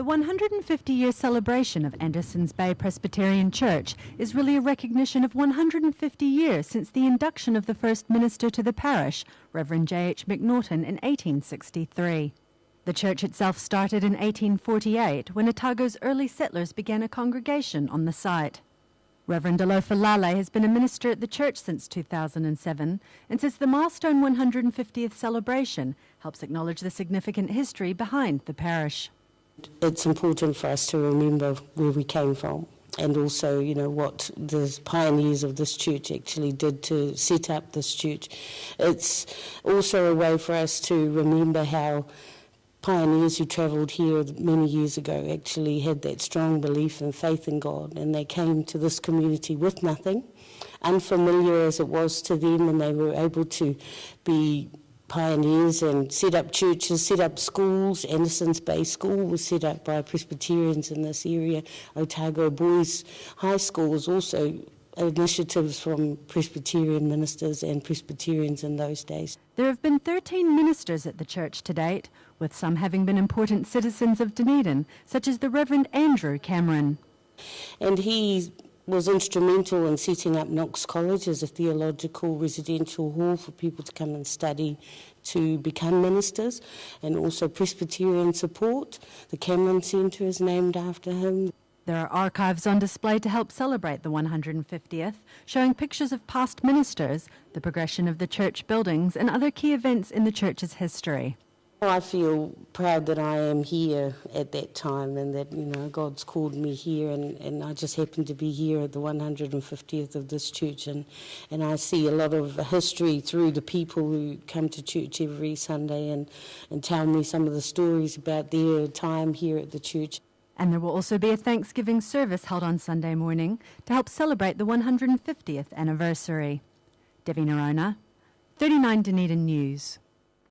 The 150-year celebration of Andersons Bay Presbyterian Church is really a recognition of 150 years since the induction of the first minister to the parish, Reverend J.H. McNaughton, in 1863. The church itself started in 1848 when Otago's early settlers began a congregation on the site. Reverend Alofa Lale has been a minister at the church since 2007 and says the milestone 150th celebration helps acknowledge the significant history behind the parish. It's important for us to remember where we came from and also, what the pioneers of this church actually did to set up this church. It's also a way for us to remember how pioneers who travelled here many years ago actually had that strong belief and faith in God, and they came to this community with nothing, unfamiliar as it was to them, and they were able to be pioneers and set up churches, set up schools. Andersons Bay School was set up by Presbyterians in this area. Otago Boys High School was also initiatives from Presbyterian ministers and Presbyterians in those days. There have been 13 ministers at the church to date, with some having been important citizens of Dunedin, such as the Reverend Andrew Cameron. And he was instrumental in setting up Knox College as a theological residential hall for people to come and study to become ministers, and also Presbyterian support. The Cameron Centre is named after him. There are archives on display to help celebrate the 150th, showing pictures of past ministers, the progression of the church buildings, and other key events in the church's history. I feel proud that I am here at that time, and that, God's called me here, and I just happen to be here at the 150th of this church, and I see a lot of history through the people who come to church every Sunday and tell me some of the stories about their time here at the church. And there will also be a Thanksgiving service held on Sunday morning to help celebrate the 150th anniversary. Devi Narona, 39 Dunedin News.